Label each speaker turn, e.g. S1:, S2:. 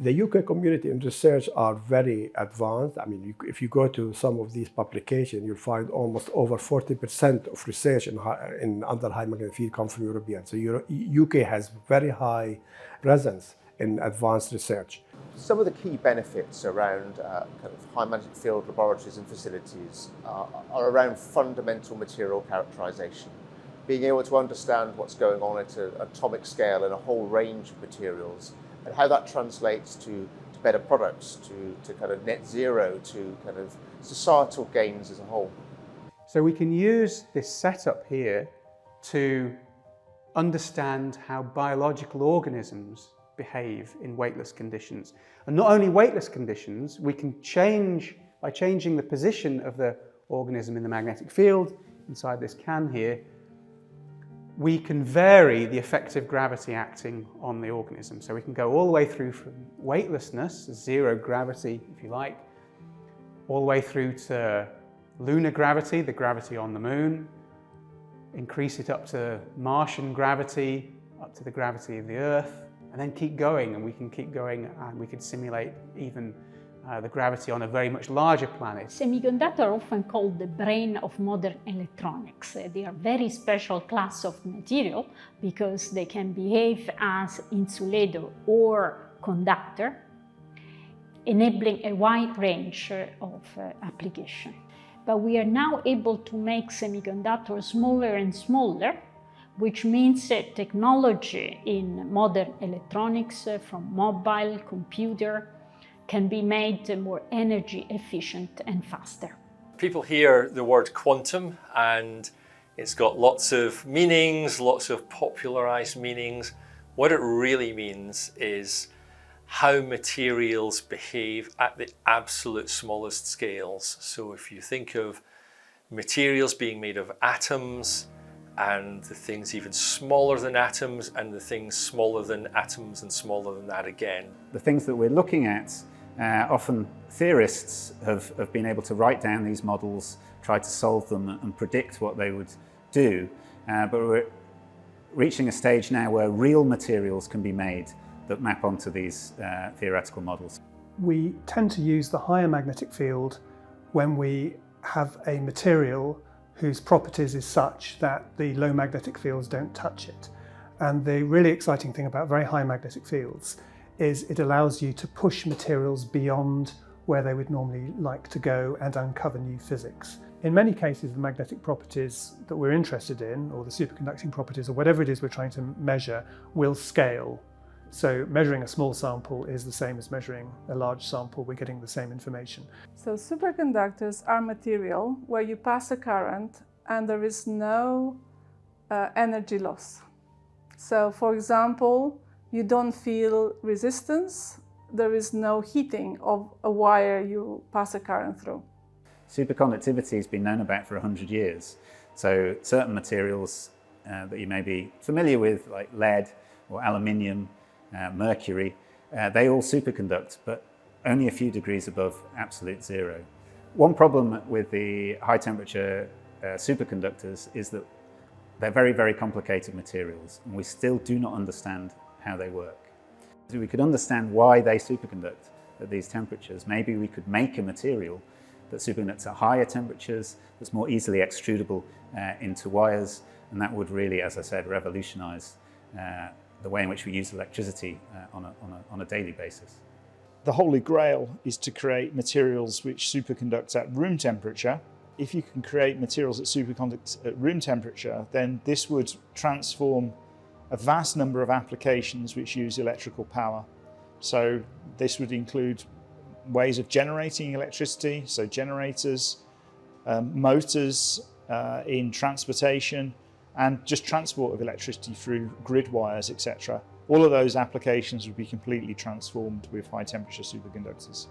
S1: The UK community and research are very advanced. I mean, if you go to some of these publications, you'll find almost over 40% of research under high magnetic field come from Europeans. So UK has very high presence in advanced research.
S2: Some of the key benefits around kind of high magnetic field laboratories and facilities are around fundamental material characterization, being able to understand what's going on at an atomic scale in a whole range of materials, and how that translates to better products, to kind of net zero, to kind of societal gains as a whole.
S3: So we can use this setup here to understand how biological organisms behave in weightless conditions. And not only weightless conditions, we can change, by changing the position of the organism in the magnetic field inside this can here, we can vary the effective gravity acting on the organism. So we can go all the way through from weightlessness, zero gravity if you like, all the way through to lunar gravity, the gravity on the moon, increase it up to Martian gravity, up to the gravity of the Earth, and then keep going, and we can keep going, and we can simulate even the gravity on a very much larger planet.
S4: Semiconductors are often called the brain of modern electronics. They are a very special class of material because they can behave as insulator or conductor, enabling a wide range of application. But we are now able to make semiconductors smaller and smaller, which means technology in modern electronics, from mobile, computer, can be made more energy efficient and faster.
S5: People hear the word quantum and it's got lots of meanings, lots of popularized meanings. What it really means is how materials behave at the absolute smallest scales. So if you think of materials being made of atoms, and the things even smaller than atoms, and the things smaller than atoms and smaller than that again.
S6: The things that we're looking at, often theorists have been able to write down these models, try to solve them and predict what they would do, but we're reaching a stage now where real materials can be made that map onto these theoretical models.
S7: We tend to use the higher magnetic field when we have a material whose properties is such that the low magnetic fields don't touch it. And the really exciting thing about very high magnetic fields is it allows you to push materials beyond where they would normally like to go and uncover new physics. In many cases, the magnetic properties that we're interested in, or the superconducting properties, or whatever it is we're trying to measure, will scale. So measuring a small sample is the same as measuring a large sample. We're getting the same information.
S8: So superconductors are material where you pass a current and there is no energy loss. So for example, you don't feel resistance. There is no heating of a wire you pass a current through.
S6: Superconductivity has been known about for 100 years. So certain materials that you may be familiar with, like lead or aluminium, mercury, they all superconduct, but only a few degrees above absolute zero. One problem with the high temperature superconductors is that they're very, very complicated materials, and we still do not understand how they work. If we could understand why they superconduct at these temperatures, maybe we could make a material that superconducts at higher temperatures, that's more easily extrudable into wires, and that would really, as I said, revolutionize the way in which we use electricity on a daily basis.
S9: The holy grail is to create materials which superconduct at room temperature. If you can create materials that superconduct at room temperature, then this would transform a vast number of applications which use electrical power. So this would include ways of generating electricity, so generators, motors in transportation, and just transport of electricity through grid wires, etc. All of those applications would be completely transformed with high temperature superconductors.